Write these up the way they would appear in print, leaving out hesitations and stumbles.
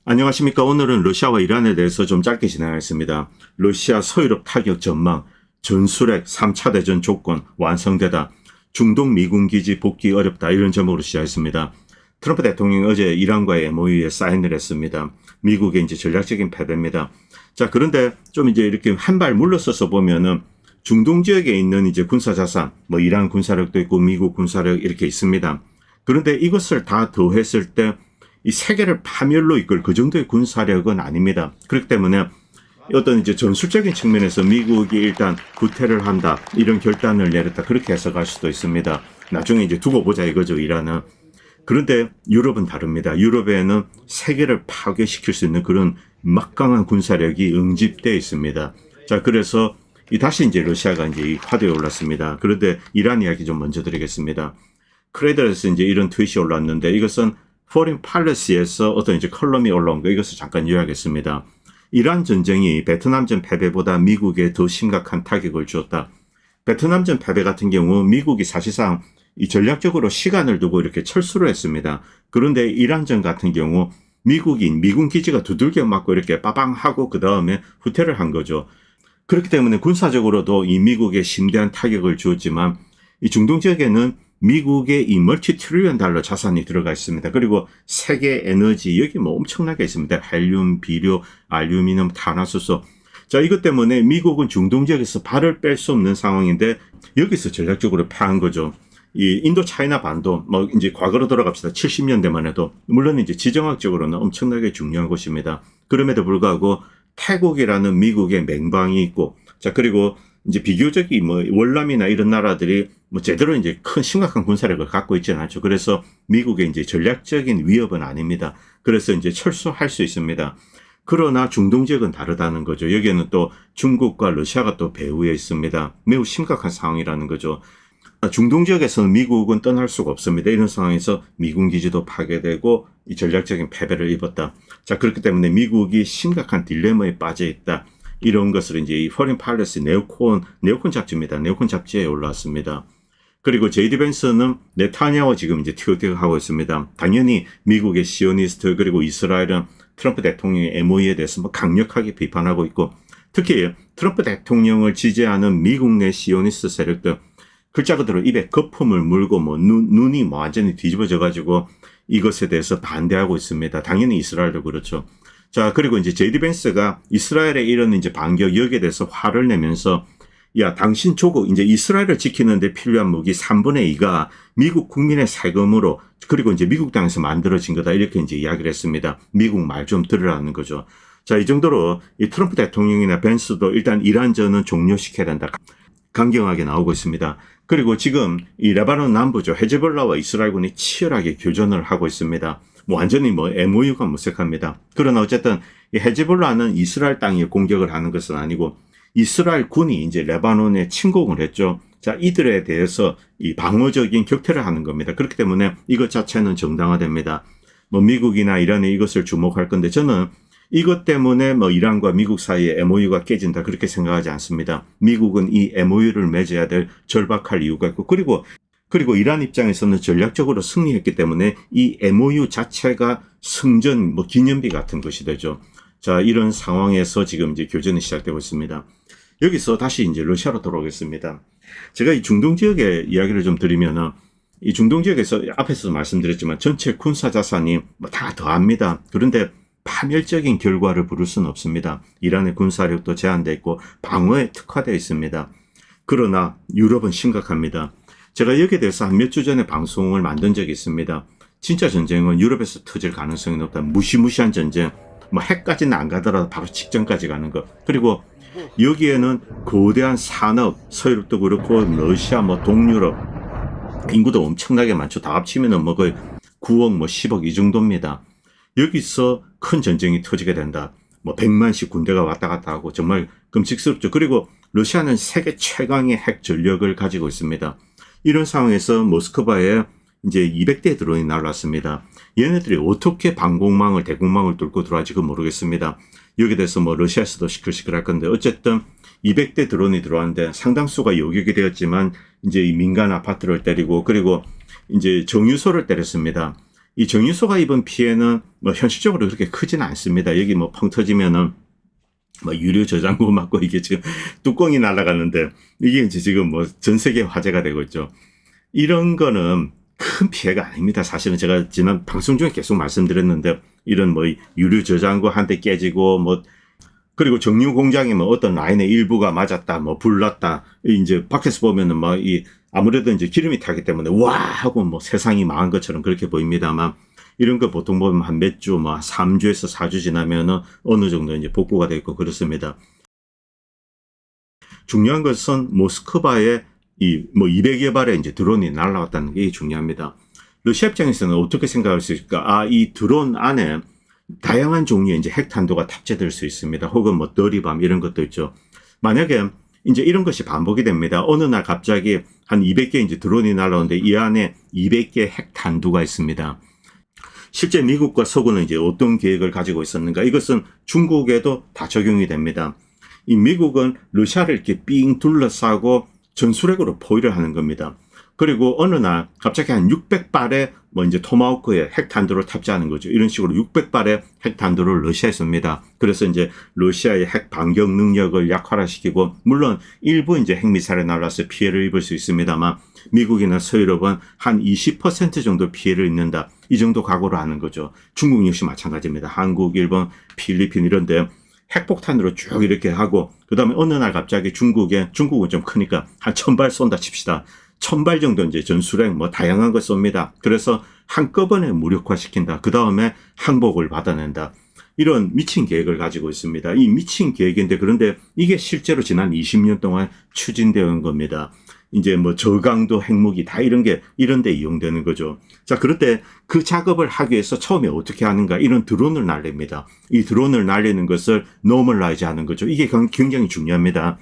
안녕하십니까. 오늘은 러시아와 이란에 대해서 좀 짧게 진행하겠습니다. 러시아 서유럽 타격 전망, 전술핵 3차 대전 조건 완성되다, 중동 미군 기지 복귀 어렵다, 이런 제목으로 시작했습니다. 트럼프 대통령이 어제 이란과의 MOU에 사인을 했습니다. 미국의 이제 전략적인 패배입니다. 자, 그런데 좀 이제 이렇게 한 발 물러서서 보면은 중동 지역에 있는 이제 군사자산, 뭐 이란 군사력도 있고 미국 군사력 이렇게 있습니다. 그런데 이것을 다 더했을 때 이 세계를 파멸로 이끌 그 정도의 군사력은 아닙니다. 그렇기 때문에 어떤 이제 전술적인 측면에서 미국이 일단 구태를 한다, 이런 결단을 내렸다, 그렇게 해석할 수도 있습니다. 나중에 이제 두고 보자 이거죠, 이란은. 그런데 유럽은 다릅니다. 유럽에는 세계를 파괴시킬 수 있는 그런 막강한 군사력이 응집되어 있습니다. 자, 그래서 다시 이제 러시아가 이제 화두에 올랐습니다. 그런데 이란 이야기 좀 먼저 드리겠습니다. 크레들에서 이제 이런 트윗이 올랐는데, 이것은 포린 팔러시에서 어떤 이제 컬럼이 올라온 거, 이것을 잠깐 요약했습니다. 이란 전쟁이 베트남전 패배보다 미국에 더 심각한 타격을 주었다. 베트남전 패배 같은 경우 미국이 사실상 이 전략적으로 시간을 두고 이렇게 철수를 했습니다. 그런데 이란전 같은 경우 미군 기지가 두들겨 맞고 이렇게 빠방하고 그 다음에 후퇴를 한 거죠. 그렇기 때문에 군사적으로도 이 미국에 심대한 타격을 주었지만, 이 중동 지역에는 미국의 이 멀티 트릴리언 달러 자산이 들어가 있습니다. 그리고 세계 에너지, 여기 뭐 엄청나게 있습니다. 헬륨, 비료, 알루미늄, 탄화수소. 자, 이것 때문에 미국은 중동 지역에서 발을 뺄 수 없는 상황인데, 여기서 전략적으로 패한 거죠. 이 인도 차이나 반도, 뭐 이제 과거로 돌아갑시다. 70년대만 해도 물론 이제 지정학적으로는 엄청나게 중요한 곳입니다. 그럼에도 불구하고 태국이라는 미국의 맹방이 있고, 자, 그리고 이제 비교적인 뭐 월남이나 이런 나라들이 뭐 제대로 이제 큰 심각한 군사력을 갖고 있지는 않죠. 그래서 미국의 이제 전략적인 위협은 아닙니다. 그래서 이제 철수할 수 있습니다. 그러나 중동 지역은 다르다는 거죠. 여기에는 또 중국과 러시아가 또 배후에 있습니다. 매우 심각한 상황이라는 거죠. 중동 지역에서는 미국은 떠날 수가 없습니다. 이런 상황에서 미군 기지도 파괴되고 이 전략적인 패배를 입었다. 자, 그렇기 때문에 미국이 심각한 딜레마에 빠져 있다. 이런 것을 이제 이 포린 팔러시 네오콘 잡지입니다. 네오콘 잡지에 올라왔습니다. 그리고 제이디 벤스는 네타냐후 지금 이제 티격태격하고 있습니다. 당연히 미국의 시오니스트 그리고 이스라엘은 트럼프 대통령의 MOU에 대해서 뭐 강력하게 비판하고 있고, 특히 트럼프 대통령을 지지하는 미국 내 시오니스트 세력들, 글자 그대로 입에 거품을 물고 뭐 눈이 뭐 완전히 뒤집어져 가지고 이것에 대해서 반대하고 있습니다. 당연히 이스라엘도 그렇죠. 자, 그리고 이제 제이디 벤스가 이스라엘의 이런 이제 반격, 여기에 대해서 화를 내면서, 야, 당신 조국, 이제 이스라엘을 지키는데 필요한 무기 3분의 2가 미국 국민의 세금으로, 그리고 이제 미국 땅에서 만들어진 거다, 이렇게 이제 이야기를 했습니다. 미국 말 좀 들으라는 거죠. 자, 이 정도로 이 트럼프 대통령이나 벤스도 일단 이란전은 종료시켜야 된다, 강경하게 나오고 있습니다. 그리고 지금 이 레바논 남부죠. 헤즈볼라와 이스라엘군이 치열하게 교전을 하고 있습니다. 뭐 완전히 뭐 MOU가 무색합니다. 그러나 어쨌든 이 헤즈볼라는 이스라엘 땅에 공격을 하는 것은 아니고, 이스라엘 군이 이제 레바논에 침공을 했죠. 자, 이들에 대해서 이 방어적인 격퇴를 하는 겁니다. 그렇기 때문에 이것 자체는 정당화됩니다. 뭐 미국이나 이란이 이것을 주목할 건데, 저는 이것 때문에 뭐 이란과 미국 사이에 MOU가 깨진다, 그렇게 생각하지 않습니다. 미국은 이 MOU를 맺어야 될 절박할 이유가 있고, 그리고 이란 입장에서는 전략적으로 승리했기 때문에 이 MOU 자체가 승전 뭐 기념비 같은 것이 되죠. 자, 이런 상황에서 지금 이제 교전이 시작되고 있습니다. 여기서 다시 이제 러시아로 돌아오겠습니다. 제가 이 중동 지역의 이야기를 좀 드리면은, 이 중동 지역에서 앞에서도 말씀드렸지만 전체 군사 자산이 뭐 다 더합니다. 그런데 파멸적인 결과를 부를 수는 없습니다. 이란의 군사력도 제한되어 있고 방어에 특화되어 있습니다. 그러나 유럽은 심각합니다. 제가 여기에 대해서 한 몇 주 전에 방송을 만든 적이 있습니다. 진짜 전쟁은 유럽에서 터질 가능성이 높다. 무시무시한 전쟁, 뭐 핵까지는 안 가더라도 바로 직전까지 가는 것. 그리고 여기에는 거대한 산업, 서유럽도 그렇고 러시아, 뭐 동유럽, 인구도 엄청나게 많죠. 다 합치면은 뭐 거의 9억, 뭐 10억 이 정도입니다. 여기서 큰 전쟁이 터지게 된다. 뭐 100만씩 군대가 왔다 갔다 하고 정말 끔찍스럽죠. 그리고 러시아는 세계 최강의 핵 전력을 가지고 있습니다. 이런 상황에서 모스크바에 이제 200대 드론이 날랐습니다. 얘네들이 어떻게 대공망을 뚫고 들어갈지 모르겠습니다. 여기에 대해서 뭐 러시아에서도 시끌시끌할 건데, 어쨌든 200대 드론이 들어왔는데 상당수가 요격이 되었지만 이제 이 민간 아파트를 때리고, 그리고 이제 정유소를 때렸습니다. 이 정유소가 입은 피해는 뭐 현실적으로 그렇게 크지는 않습니다. 여기 뭐 펑 터지면은 뭐 유료 저장고 맞고 이게 지금 뚜껑이 날아가는데 이게 이제 지금 뭐 전 세계 화제가 되고 있죠. 이런 거는 큰 피해가 아닙니다. 사실은 제가 지난 방송 중에 계속 말씀드렸는데 이런 뭐 유료 저장고 한 대 깨지고 뭐 그리고 정유 공장이 뭐 어떤 라인의 일부가 맞았다, 뭐 불났다. 이제 밖에서 보면은 뭐 아무래도 이제 기름이 타기 때문에 와 하고 뭐 세상이 망한 것처럼 그렇게 보입니다만 이런 거 보통 보면 한 몇 주, 뭐 3주에서 4주 지나면은 어느 정도 이제 복구가 되어 있고 그렇습니다. 중요한 것은 모스크바에 이 뭐 200여 발의 이제 드론이 날아왔다는 게 중요합니다. 러시아 입장에서는 어떻게 생각할 수 있을까? 이 드론 안에 다양한 종류의 이제 핵탄두가 탑재될 수 있습니다. 혹은 뭐 더리밤 이런 것도 있죠. 만약에 이제 이런 것이 반복이 됩니다. 어느 날 갑자기 한 200개 이제 드론이 날아오는데 이 안에 200개 핵탄두가 있습니다. 실제 미국과 서구는 이제 어떤 계획을 가지고 있었는가? 이것은 중국에도 다 적용이 됩니다. 이 미국은 러시아를 이렇게 삥 둘러싸고 전술핵으로 포위를 하는 겁니다. 그리고 어느 날 갑자기 한 600발의 뭐 이제 토마호크에 핵탄두를 탑재하는 거죠. 이런 식으로 600발의 핵탄두를 러시아에 씁니다. 그래서 이제 러시아의 핵 반격 능력을 약화시키고 물론 일부 이제 핵미사일에 날라서 피해를 입을 수 있습니다만 미국이나 서유럽은 한 20% 정도 피해를 입는다. 이 정도 각오를 하는 거죠. 중국 역시 마찬가지입니다. 한국, 일본, 필리핀 이런데 핵폭탄으로 쭉 이렇게 하고 그다음에 어느 날 갑자기 중국은 좀 크니까 한 1000발 쏜다 칩시다. 1000발 정도 이제 전술핵 뭐 다양한 거 쏩니다. 그래서 한꺼번에 무력화시킨다. 그 다음에 항복을 받아낸다. 이런 미친 계획을 가지고 있습니다. 이 미친 계획인데 그런데 이게 실제로 지난 20년 동안 추진되어 온 겁니다. 이제 뭐 저강도 핵무기 다 이런 게 이런 데 이용되는 거죠. 자, 그럴 때 그 작업을 하기 위해서 처음에 어떻게 하는가? 이런 드론을 날립니다. 이 드론을 날리는 것을 노멀라이즈 하는 거죠. 이게 굉장히 중요합니다.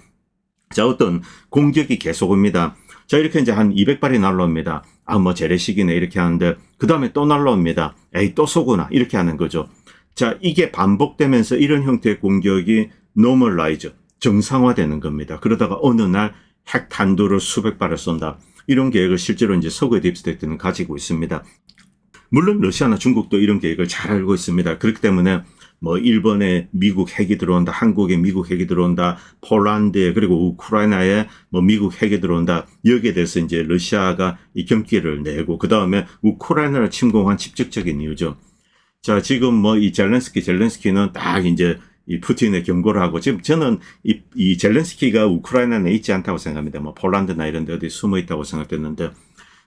자, 어떤 공격이 계속 옵니다. 자, 이렇게 이제 한 200발이 날라옵니다. 뭐 재래식이네 이렇게 하는데 그 다음에 또 날라옵니다. 에이 또 쏘구나 이렇게 하는 거죠. 자, 이게 반복되면서 이런 형태의 공격이 노멀라이즈 정상화되는 겁니다. 그러다가 어느 날 핵탄두를 수백 발을 쏜다. 이런 계획을 실제로 이제 서구의 딥스테이트는 가지고 있습니다. 물론 러시아나 중국도 이런 계획을 잘 알고 있습니다. 그렇기 때문에 뭐 일본에 미국 핵이 들어온다, 한국에 미국 핵이 들어온다, 폴란드에 그리고 우크라이나에 뭐 미국 핵이 들어온다. 여기에 대해서 이제 러시아가 이 경기를 내고 그 다음에 우크라이나를 침공한 직접적인 이유죠. 자, 지금 뭐 이 젤렌스키는 딱 이제 이 푸틴의 경고를 하고 지금 저는 이 젤렌스키가 우크라이나에 있지 않다고 생각합니다. 뭐 폴란드나 이런 데 어디 숨어 있다고 생각됐는데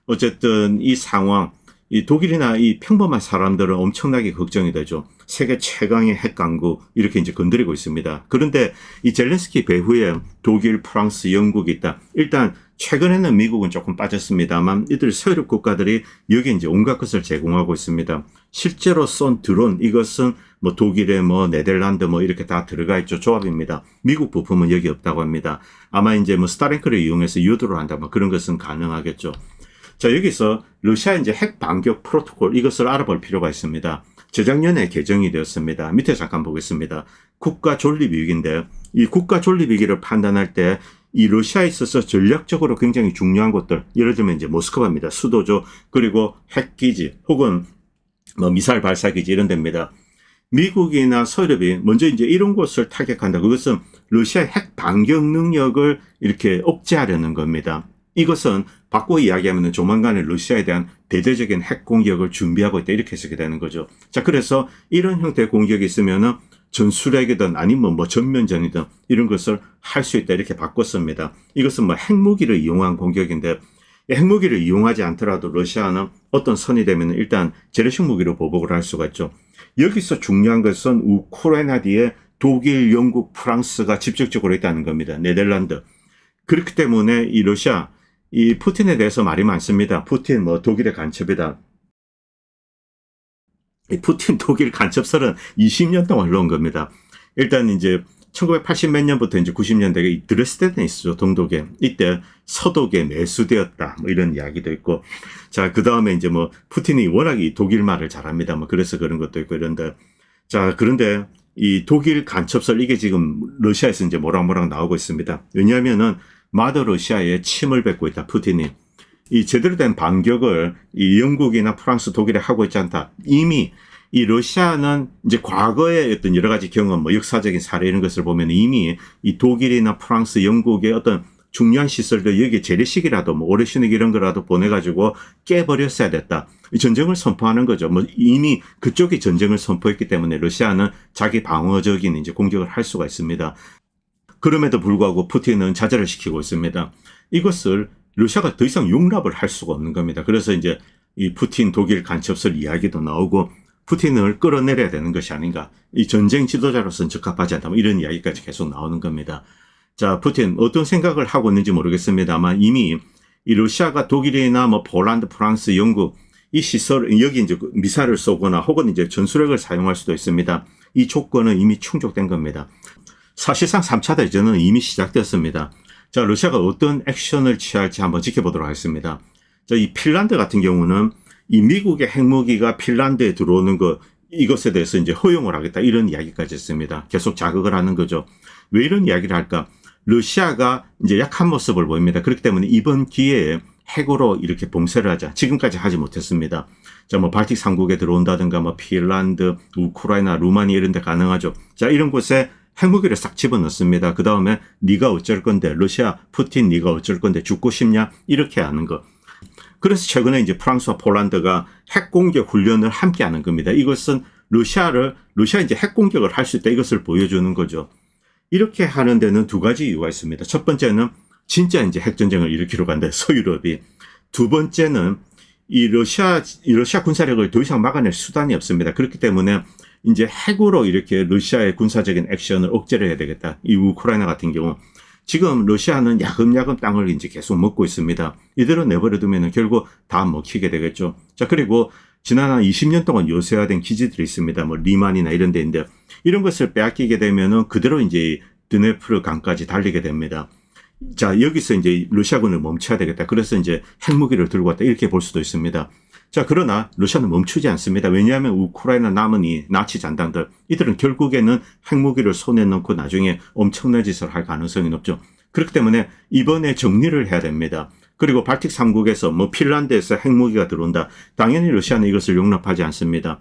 어쨌든 이 상황 이 독일이나 이 평범한 사람들은 엄청나게 걱정이 되죠. 세계 최강의 핵강국 이렇게 이제 건드리고 있습니다. 그런데 이 젤렌스키 배후에 독일, 프랑스, 영국이 있다. 일단 최근에는 미국은 조금 빠졌습니다만 이들 서유럽 국가들이 여기에 이제 온갖 것을 제공하고 있습니다. 실제로 쏜 드론 이것은 뭐 독일에 뭐 네덜란드 뭐 이렇게 다 들어가 있죠. 조합입니다. 미국 부품은 여기 없다고 합니다. 아마 이제 뭐 스타링크를 이용해서 유도를 한다 뭐 그런 것은 가능하겠죠. 자, 여기서 러시아 이제 핵 반격 프로토콜 이것을 알아볼 필요가 있습니다. 재작년에 개정이 되었습니다. 밑에 잠깐 보겠습니다. 국가 존립 위기인데 이 국가 존립 위기를 판단할 때 이 러시아에 있어서 전략적으로 굉장히 중요한 곳들 예를 들면 이제 모스크바입니다. 수도죠. 그리고 핵기지 혹은 뭐 미사일 발사기지 이런 데입니다. 미국이나 서유럽이 먼저 이제 이런 곳을 타격한다. 그것은 러시아의 핵 반격 능력을 이렇게 억제하려는 겁니다. 이것은 바꿔 이야기하면 조만간에 러시아에 대한 대대적인 핵 공격을 준비하고 있다. 이렇게 해석이 되는 거죠. 자, 그래서 이런 형태의 공격이 있으면은 전술핵이든 아니면 뭐 전면전이든 이런 것을 할 수 있다. 이렇게 바꿨습니다. 이것은 뭐 핵무기를 이용한 공격인데 핵무기를 이용하지 않더라도 러시아는 어떤 선이 되면 일단 재래식 무기로 보복을 할 수가 있죠. 여기서 중요한 것은 우크라이나 뒤에 독일, 영국, 프랑스가 직접적으로 있다는 겁니다. 네덜란드. 그렇기 때문에 이 러시아 이 푸틴에 대해서 말이 많습니다. 푸틴 뭐 독일의 간첩이다. 이 푸틴 독일 간첩설은 20년 동안 흘러온 겁니다. 일단 이제 1980 몇 년부터 이제 90년대에 이 드레스덴에 있었죠. 동독에. 이때 서독에 매수되었다. 뭐 이런 이야기도 있고. 자, 그 다음에 이제 뭐 푸틴이 워낙 이 독일 말을 잘합니다. 뭐 그래서 그런 것도 있고 이런데. 자, 그런데 이 독일 간첩설 이게 지금 러시아에서 이제 모락모락 나오고 있습니다. 왜냐하면은 마더 러시아에 침을 뱉고 있다. 푸틴이. 이 제대로 된 반격을 이 영국이나 프랑스, 독일에 하고 있지 않다. 이미 이 러시아는 이제 과거의 어떤 여러 가지 경험, 뭐 역사적인 사례 이런 것을 보면 이미 이 독일이나 프랑스, 영국의 어떤 중요한 시설들 여기에 재래식이라도 뭐 오레시닉 이런 거라도 보내가지고 깨버렸어야 됐다. 전쟁을 선포하는 거죠. 뭐 이미 그쪽이 전쟁을 선포했기 때문에 러시아는 자기 방어적인 이제 공격을 할 수가 있습니다. 그럼에도 불구하고 푸틴은 자제를 시키고 있습니다. 이것을 러시아가 더 이상 용납을 할 수가 없는 겁니다. 그래서 이제 이 푸틴 독일 간첩설 이야기도 나오고 푸틴을 끌어내려야 되는 것이 아닌가. 이 전쟁 지도자로서는 적합하지 않다. 뭐 이런 이야기까지 계속 나오는 겁니다. 자, 푸틴 어떤 생각을 하고 있는지 모르겠습니다만 이미 이 러시아가 독일이나 뭐 폴란드, 프랑스, 영국 이 시설, 여기 이제 미사일을 쏘거나 혹은 이제 전술핵을 사용할 수도 있습니다. 이 조건은 이미 충족된 겁니다. 사실상 3차 대전은 이미 시작됐습니다. 자, 러시아가 어떤 액션을 취할지 한번 지켜보도록 하겠습니다. 자, 이 핀란드 같은 경우는 이 미국의 핵무기가 핀란드에 들어오는 것, 이것에 대해서 이제 허용을 하겠다. 이런 이야기까지 했습니다. 계속 자극을 하는 거죠. 왜 이런 이야기를 할까? 러시아가 이제 약한 모습을 보입니다. 그렇기 때문에 이번 기회에 핵으로 이렇게 봉쇄를 하자. 지금까지 하지 못했습니다. 자, 뭐 발틱 3국에 들어온다든가 뭐 핀란드, 우크라이나, 루마니아 이런 데 가능하죠. 자, 이런 곳에 핵무기를 싹 집어넣습니다. 그 다음에 네가 어쩔 건데, 러시아, 푸틴 네가 어쩔 건데 죽고 싶냐? 이렇게 하는 거. 그래서 최근에 이제 프랑스와 폴란드가 핵공격 훈련을 함께 하는 겁니다. 이것은 러시아 이제 핵공격을 할 수 있다. 이것을 보여주는 거죠. 이렇게 하는 데는 두 가지 이유가 있습니다. 첫 번째는 진짜 이제 핵전쟁을 일으키러 간다. 서유럽이. 두 번째는 이 러시아 군사력을 더 이상 막아낼 수단이 없습니다. 그렇기 때문에 이제 핵으로 이렇게 러시아의 군사적인 액션을 억제를 해야 되겠다. 이 우크라이나 같은 경우. 지금 러시아는 야금야금 땅을 이제 계속 먹고 있습니다. 이대로 내버려두면 결국 다 먹히게 되겠죠. 자, 그리고 지난 한 20년 동안 요새화된 기지들이 있습니다. 뭐 리만이나 이런 데인데 이런 것을 빼앗기게 되면은 그대로 이제 드네프르 강까지 달리게 됩니다. 자, 여기서 이제 러시아군을 멈춰야 되겠다. 그래서 이제 핵무기를 들고 왔다. 이렇게 볼 수도 있습니다. 자, 그러나 러시아는 멈추지 않습니다. 왜냐하면 우크라이나 남은 이 나치 잔당들, 이들은 결국에는 핵무기를 손에 넣고 나중에 엄청난 짓을 할 가능성이 높죠. 그렇기 때문에 이번에 정리를 해야 됩니다. 그리고 발틱 3국에서 뭐 핀란드에서 핵무기가 들어온다. 당연히 러시아는 이것을 용납하지 않습니다.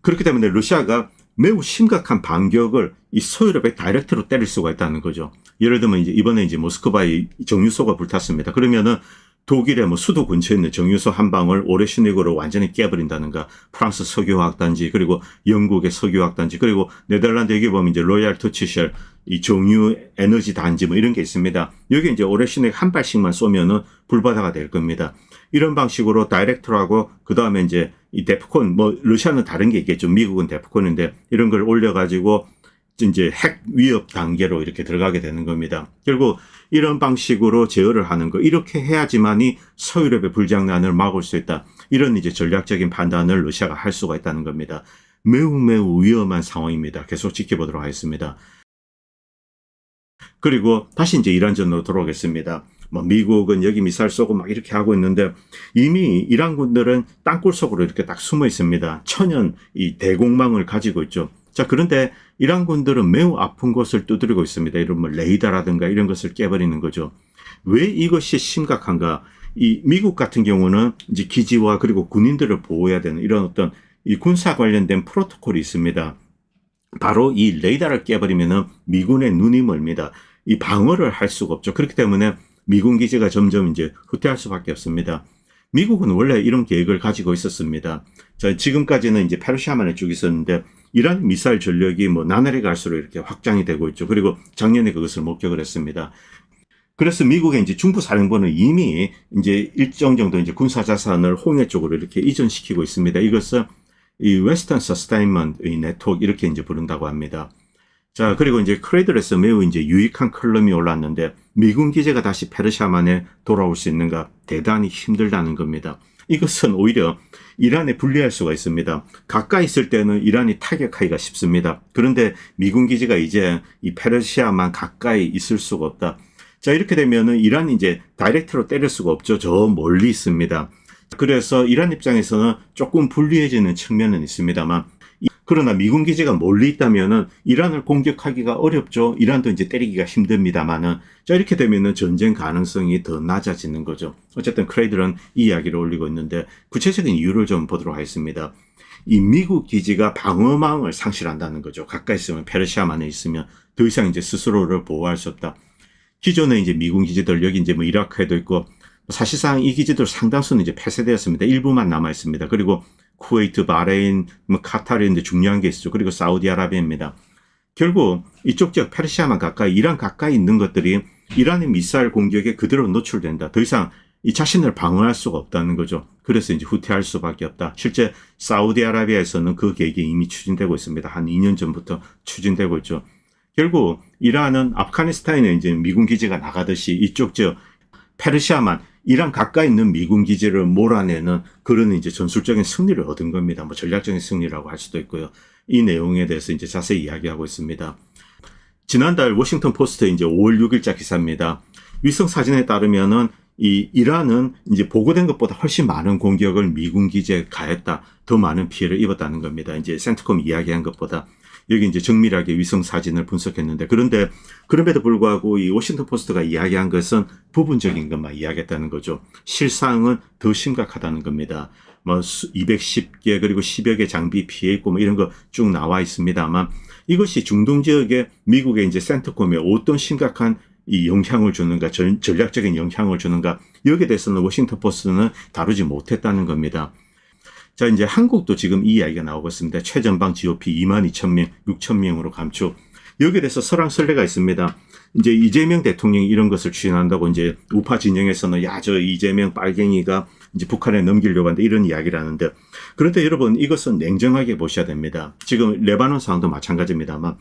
그렇기 때문에 러시아가 매우 심각한 반격을 이 서유럽에 다이렉트로 때릴 수가 있다는 거죠. 예를 들면 이제 이번에 이제 모스크바의 정유소가 불탔습니다. 그러면은 독일의 뭐 수도 근처에 있는 정유소 한 방을 오레시닉으로 완전히 깨버린다는가, 프랑스 석유화학단지, 그리고 영국의 석유화학단지, 그리고 네덜란드 여기 보면 이제 로얄 터치쉘, 이 정유 에너지 단지 뭐 이런 게 있습니다. 여기 이제 오레시닉 한 발씩만 쏘면은 불바다가 될 겁니다. 이런 방식으로 다이렉트하고 그 다음에 이제 이 데프콘, 뭐 러시아는 다른 게 있겠죠. 미국은 데프콘인데 이런 걸 올려가지고 이제 핵 위협 단계로 이렇게 들어가게 되는 겁니다. 결국 이런 방식으로 제어를 하는 거, 이렇게 해야지만이 서유럽의 불장난을 막을 수 있다. 이런 이제 전략적인 판단을 러시아가 할 수가 있다는 겁니다. 매우 위험한 상황입니다. 계속 지켜보도록 하겠습니다. 그리고 다시 이제 이란전으로 돌아오겠습니다. 뭐 미국은 여기 미사일 쏘고 막 이렇게 하고 있는데 이미 이란군들은 땅굴 속으로 이렇게 딱 숨어 있습니다. 천연 이 대공망을 가지고 있죠. 자, 그런데 이란군들은 매우 아픈 곳을 두드리고 있습니다. 이런 뭐 레이더라든가 이런 것을 깨버리는 거죠. 왜 이것이 심각한가? 이 미국 같은 경우는 이제 기지와 그리고 군인들을 보호해야 되는 이런 어떤 이 군사 관련된 프로토콜이 있습니다. 바로 이 레이더를 깨버리면은 미군의 눈이 멀니다. 이 방어를 할 수가 없죠. 그렇기 때문에 미군 기지가 점점 이제 후퇴할 수밖에 없습니다. 미국은 원래 이런 계획을 가지고 있었습니다. 자, 지금까지는 이제 페르시아만에 쭉 있었는데 이란 미사일 전력이 뭐 나날이 갈수록 이렇게 확장이 되고 있죠. 그리고 작년에 그것을 목격을 했습니다. 그래서 미국의 이제 중부사령부는 이미 이제 일정 정도 이제 군사 자산을 홍해 쪽으로 이렇게 이전시키고 있습니다. 이것은 이 웨스턴 서스테인먼트 네트워크 이렇게 이제 부른다고 합니다. 자, 그리고 이제 크레들에서 매우 이제 유익한 컬럼이 올랐는데 미군 기지가 다시 페르시아만에 돌아올 수 있는가 대단히 힘들다는 겁니다. 이것은 오히려 이란에 불리할 수가 있습니다. 가까이 있을 때는 이란이 타격하기가 쉽습니다. 그런데 미군 기지가 이제 이 페르시아만 가까이 있을 수가 없다. 자, 이렇게 되면은 이란이 이제 다이렉트로 때릴 수가 없죠. 저 멀리 있습니다. 그래서 이란 입장에서는 조금 불리해지는 측면은 있습니다만, 그러나 미군 기지가 멀리 있다면은 이란을 공격하기가 어렵죠. 이란도 이제 때리기가 힘듭니다만은, 자, 이렇게 되면은 전쟁 가능성이 더 낮아지는 거죠. 어쨌든 크레이들은 이 이야기를 올리고 있는데 구체적인 이유를 좀 보도록 하겠습니다. 이 미국 기지가 방어망을 상실한다는 거죠. 가까이 있으면 페르시아만에 있으면 더 이상 이제 스스로를 보호할 수 없다. 기존에 이제 미군 기지들 여기 이제 뭐 이라크에도 있고 사실상 이 기지들 상당수는 이제 폐쇄되었습니다. 일부만 남아 있습니다. 그리고 쿠웨이트, 바레인, 뭐 카타르인데 중요한 게 있죠. 그리고 사우디아라비아입니다. 결국 이쪽 지역 페르시아만 가까이, 이란 가까이 있는 것들이 이란의 미사일 공격에 그대로 노출된다. 더 이상 이 자신을 방어할 수가 없다는 거죠. 그래서 이제 후퇴할 수밖에 없다. 실제 사우디아라비아에서는 그 계획이 이미 추진되고 있습니다. 한 2년 전부터 추진되고 있죠. 결국 이란은 아프가니스탄에 이제 미군 기지가 나가듯이 이쪽 지역 페르시아만 이란 가까이 있는 미군 기지를 몰아내는 그런 이제 전술적인 승리를 얻은 겁니다. 뭐 전략적인 승리라고 할 수도 있고요. 이 내용에 대해서 이제 자세히 이야기하고 있습니다. 지난달 워싱턴 포스트 이제 5월 6일자 기사입니다. 위성 사진에 따르면은 이 이란은 이제 보고된 것보다 훨씬 많은 공격을 미군 기지에 가했다. 더 많은 피해를 입었다는 겁니다. 이제 센트콤 이야기한 것보다. 여기 이제 정밀하게 위성 사진을 분석했는데, 그런데 그럼에도 불구하고 이 워싱턴 포스트가 이야기한 것은 부분적인 것만 이야기했다는 거죠. 실상은 더 심각하다는 겁니다. 뭐 210개 그리고 10여 개 장비 피해 있고 뭐 이런 거 쭉 나와 있습니다만, 이것이 중동 지역에 미국의 이제 센트콤에 어떤 심각한 이 영향을 주는가, 전략적인 영향을 주는가, 여기에 대해서는 워싱턴 포스트는 다루지 못했다는 겁니다. 자, 이제 한국도 지금 이 이야기가 나오고 있습니다. 최전방 GOP 22,000명, 6,000명으로 감축. 여기에 대해서 설왕설래가 있습니다. 이제 이재명 대통령이 이런 것을 추진한다고 이제 우파 진영에서는 야, 저 이재명 빨갱이가 이제 북한에 넘기려고 하는데 이런 이야기를 하는데, 그런데 여러분 이것은 냉정하게 보셔야 됩니다. 지금 레바논 상황도 마찬가지입니다만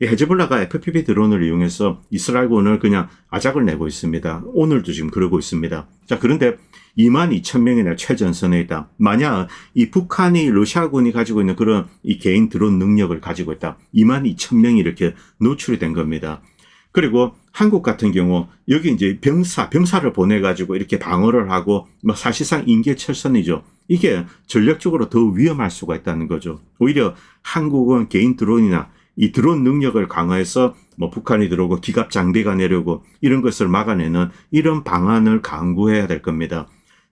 이 헤즈볼라가 FPV 드론을 이용해서 이스라엘군을 그냥 아작을 내고 있습니다. 오늘도 지금 그러고 있습니다. 자, 그런데 22,000명이나 최전선에 있다. 만약 이 북한이 러시아군이 가지고 있는 그런 이 개인 드론 능력을 가지고 있다. 22,000명이 이렇게 노출이 된 겁니다. 그리고 한국 같은 경우 여기 이제 병사를 보내가지고 이렇게 방어를 하고 뭐 사실상 인계철선이죠. 이게 전략적으로 더 위험할 수가 있다는 거죠. 오히려 한국은 개인 드론이나 이 드론 능력을 강화해서 뭐 북한이 들어오고 기갑 장비가 내려오고 이런 것을 막아내는 이런 방안을 강구해야 될 겁니다.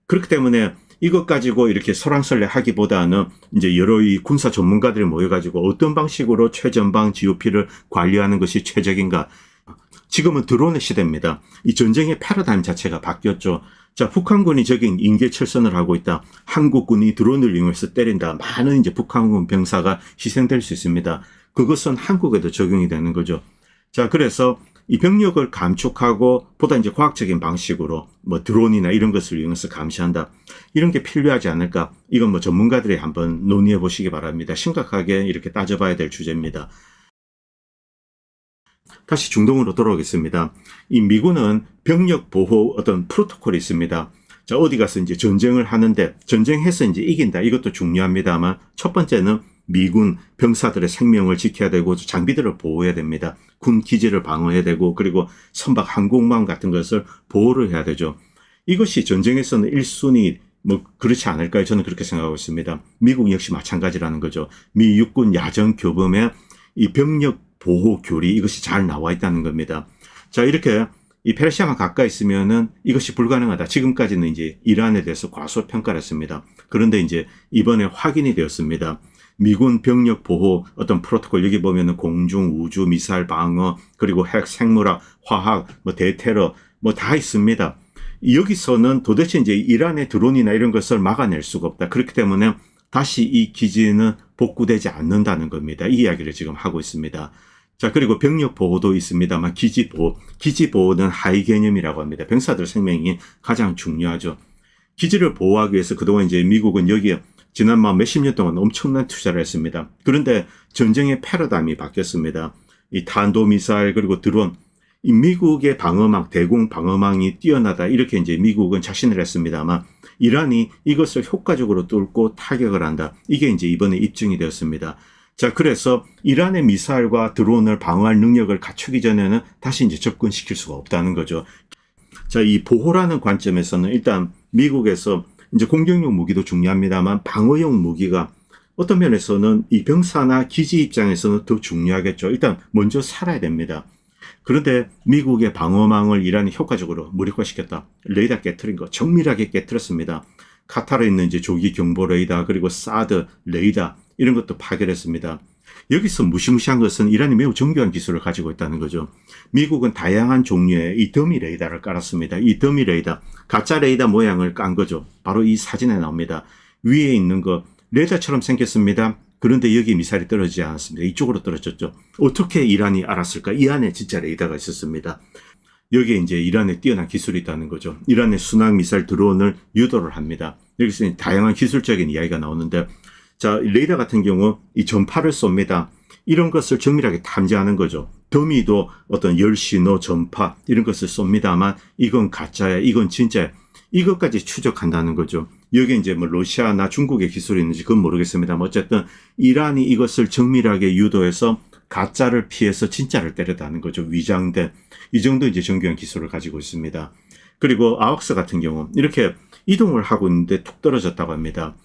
그렇기 때문에 이것 가지고 이렇게 설왕설래 하기보다는 이제 여러 이 군사 전문가들이 모여가지고 어떤 방식으로 최전방 GOP를 관리하는 것이 최적인가. 지금은 드론의 시대입니다. 이 전쟁의 패러다임 자체가 바뀌었죠. 자, 북한군이 저기 인계철선을 하고 있다. 한국군이 드론을 이용해서 때린다. 많은 이제 북한군 병사가 희생될 수 있습니다. 그것은 한국에도 적용이 되는 거죠. 자, 그래서 이 병력을 감축하고 보다 이제 과학적인 방식으로 뭐 드론이나 이런 것을 이용해서 감시한다. 이런 게 필요하지 않을까? 이건 뭐 전문가들이 한번 논의해 보시기 바랍니다. 심각하게 이렇게 따져봐야 될 주제입니다. 다시 중동으로 돌아오겠습니다. 이 미군은 병력 보호 어떤 프로토콜이 있습니다. 자, 어디 가서 이제 전쟁을 하는데 전쟁해서 이제 이긴다. 이것도 중요합니다만 첫 번째는 미군 병사들의 생명을 지켜야 되고 장비들을 보호해야 됩니다. 군 기지를 방어해야 되고 그리고 선박 항공모함 같은 것을 보호를 해야 되죠. 이것이 전쟁에서는 1순위 뭐 그렇지 않을까요? 저는 그렇게 생각하고 있습니다. 미국 역시 마찬가지라는 거죠. 미 육군 야전 교범의 이 병력 보호 교리 이것이 잘 나와 있다는 겁니다. 자, 이렇게 이 페르시아만 가까이 있으면은 이것이 불가능하다. 지금까지는 이제 이란에 대해서 과소평가를 했습니다. 그런데 이제 이번에 확인이 되었습니다. 미군 병력 보호 어떤 프로토콜 여기 보면은 공중, 우주, 미사일 방어 그리고 핵, 생물학, 화학, 뭐 대테러 뭐 다 있습니다. 여기서는 도대체 이제 이란의 드론이나 이런 것을 막아낼 수가 없다. 그렇기 때문에 다시 이 기지는 복구되지 않는다는 겁니다. 이 이야기를 지금 하고 있습니다. 자, 그리고 병력 보호도 있습니다만 기지 보호는 하위 개념이라고 합니다. 병사들 생명이 가장 중요하죠. 기지를 보호하기 위해서 그동안 이제 미국은 여기에 지난 몇십 년 동안 엄청난 투자를 했습니다. 그런데 전쟁의 패러다임이 바뀌었습니다. 이 탄도미사일 그리고 드론, 이 미국의 방어망, 대공 방어망이 뛰어나다 이렇게 이제 미국은 자신을 했습니다만 이란이 이것을 효과적으로 뚫고 타격을 한다. 이게 이제 이번에 입증이 되었습니다. 자, 그래서 이란의 미사일과 드론을 방어할 능력을 갖추기 전에는 다시 이제 접근시킬 수가 없다는 거죠. 자, 이 보호라는 관점에서는 일단 미국에서 이제 공격용 무기도 중요합니다만 방어용 무기가 어떤 면에서는 이 병사나 기지 입장에서는 더 중요하겠죠. 일단 먼저 살아야 됩니다. 그런데 미국의 방어망을 이란이 효과적으로 무력화시켰다. 레이더 깨트린 거 정밀하게 깨트렸습니다. 카타르에 있는 이제 조기 경보 레이더 그리고 사드 레이더 이런 것도 파괴했습니다. 여기서 무시무시한 것은 이란이 매우 정교한 기술을 가지고 있다는 거죠. 미국은 다양한 종류의 이 더미 레이더를 깔았습니다. 이 더미 레이더, 가짜 레이더 모양을 깐 거죠. 바로 이 사진에 나옵니다. 위에 있는 거 레이더처럼 생겼습니다. 그런데 여기 미사일이 떨어지지 않았습니다. 이쪽으로 떨어졌죠. 어떻게 이란이 알았을까? 이 안에 진짜 레이더가 있었습니다. 여기에 이제 이란의 뛰어난 기술이 있다는 거죠. 이란의 순항 미사일 드론을 유도를 합니다. 여기서 다양한 기술적인 이야기가 나오는데, 자, 레이더 같은 경우 이 전파를 쏩니다. 이런 것을 정밀하게 탐지하는 거죠. 더미도 어떤 열 신호, 전파 이런 것을 쏩니다만 이건 가짜야, 이건 진짜야. 이것까지 추적한다는 거죠. 여기 이제 뭐 러시아나 중국의 기술이 있는지 그건 모르겠습니다만 어쨌든 이란이 이것을 정밀하게 유도해서 가짜를 피해서 진짜를 때렸다는 거죠. 위장된. 이 정도 이제 정교한 기술을 가지고 있습니다. 그리고 아왁스 같은 경우 이렇게 이동을 하고 있는데 툭 떨어졌다고 합니다.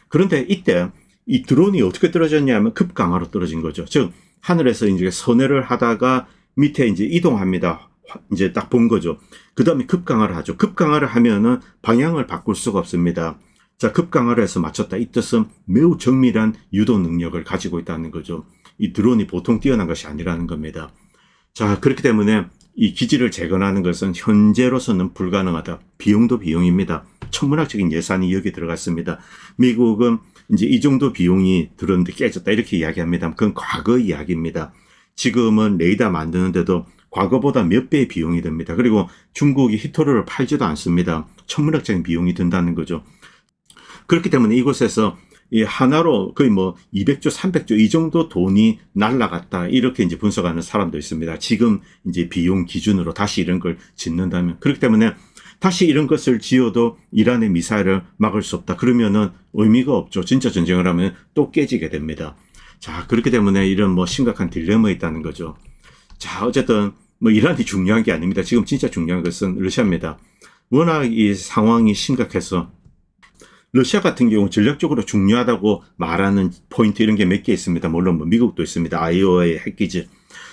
그런데 이때 이 드론이 어떻게 떨어졌냐면 급강하로 떨어진 거죠. 즉 하늘에서 이제 선회를 하다가 밑에 이제 이동합니다. 이제 딱 본 거죠. 그 다음에 급강하를 하죠. 급강하를 하면은 방향을 바꿀 수가 없습니다. 자, 급강하를 해서 맞췄다. 이 뜻은 매우 정밀한 유도 능력을 가지고 있다는 거죠. 이 드론이 보통 뛰어난 것이 아니라는 겁니다. 자, 그렇기 때문에 이 기지를 재건하는 것은 현재로서는 불가능하다. 비용도 비용입니다. 천문학적인 예산이 여기 들어갔습니다. 미국은 이제 이 정도 비용이 들었는데 깨졌다 이렇게 이야기합니다. 그건 과거 이야기입니다. 지금은 레이더 만드는데도 과거보다 몇 배의 비용이 듭니다. 그리고 중국이 히토르를 팔지도 않습니다. 천문학적인 비용이 든다는 거죠. 그렇기 때문에 이곳에서 이 하나로 거의 뭐 200조, 300조 이 정도 돈이 날라갔다. 이렇게 이제 분석하는 사람도 있습니다. 지금 이제 비용 기준으로 다시 이런 걸 짓는다면. 그렇기 때문에 다시 이런 것을 지어도 이란의 미사일을 막을 수 없다. 그러면은 의미가 없죠. 진짜 전쟁을 하면 또 깨지게 됩니다. 자, 그렇기 때문에 이런 뭐 심각한 딜레마가 있다는 거죠. 자, 어쨌든 뭐 이란이 중요한 게 아닙니다. 지금 진짜 중요한 것은 러시아입니다. 워낙 이 상황이 심각해서 러시아 같은 경우 전략적으로 중요하다고 말하는 포인트 이런 게 몇 개 있습니다. 물론 뭐 미국도 있습니다. 아이오와의 핵기지.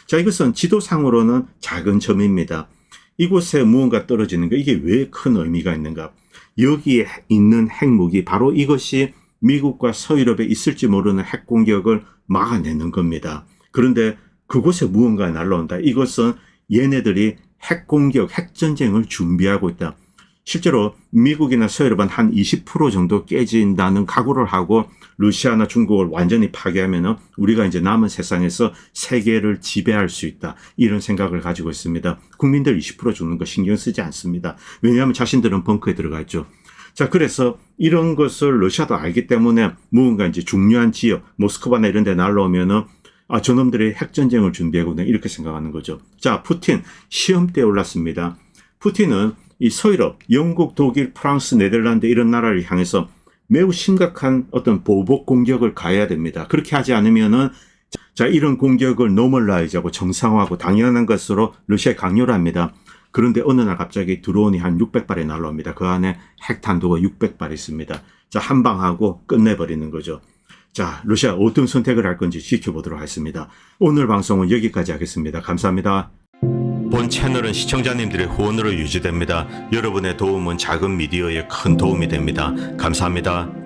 자, 이것은 지도상으로는 작은 점입니다. 이곳에 무언가 떨어지는 거 이게 왜 큰 의미가 있는가? 여기에 있는 핵무기 바로 이것이 미국과 서유럽에 있을지 모르는 핵 공격을 막아내는 겁니다. 그런데 그곳에 무언가 날라온다. 이것은 얘네들이 핵 공격, 핵 전쟁을 준비하고 있다. 실제로 미국이나 서유럽은 한 20% 정도 깨진다는 각오를 하고 러시아나 중국을 완전히 파괴하면 우리가 이제 남은 세상에서 세계를 지배할 수 있다. 이런 생각을 가지고 있습니다. 국민들 20% 죽는 거 신경 쓰지 않습니다. 왜냐하면 자신들은 벙커에 들어가 있죠. 자, 그래서 이런 것을 러시아도 알기 때문에 무언가 이제 중요한 지역, 모스크바나 이런 데 날라오면은 아, 저놈들이 핵전쟁을 준비하거든요. 이렇게 생각하는 거죠. 자, 푸틴 시험대에 올랐습니다. 푸틴은 이 서유럽, 영국, 독일, 프랑스, 네덜란드 이런 나라를 향해서 매우 심각한 어떤 보복 공격을 가해야 됩니다. 그렇게 하지 않으면은 자, 이런 공격을 노멀라이즈하고 정상화하고 당연한 것으로 러시아에 강요를 합니다. 그런데 어느 날 갑자기 드론이 한 600발이 날라옵니다. 그 안에 핵탄두가 600발 있습니다. 자, 한 방하고 끝내버리는 거죠. 자, 러시아 어떤 선택을 할 건지 지켜보도록 하겠습니다. 오늘 방송은 여기까지 하겠습니다. 감사합니다. 본 채널은 시청자님들의 후원으로 유지됩니다. 여러분의 도움은 작은 미디어에 큰 도움이 됩니다. 감사합니다.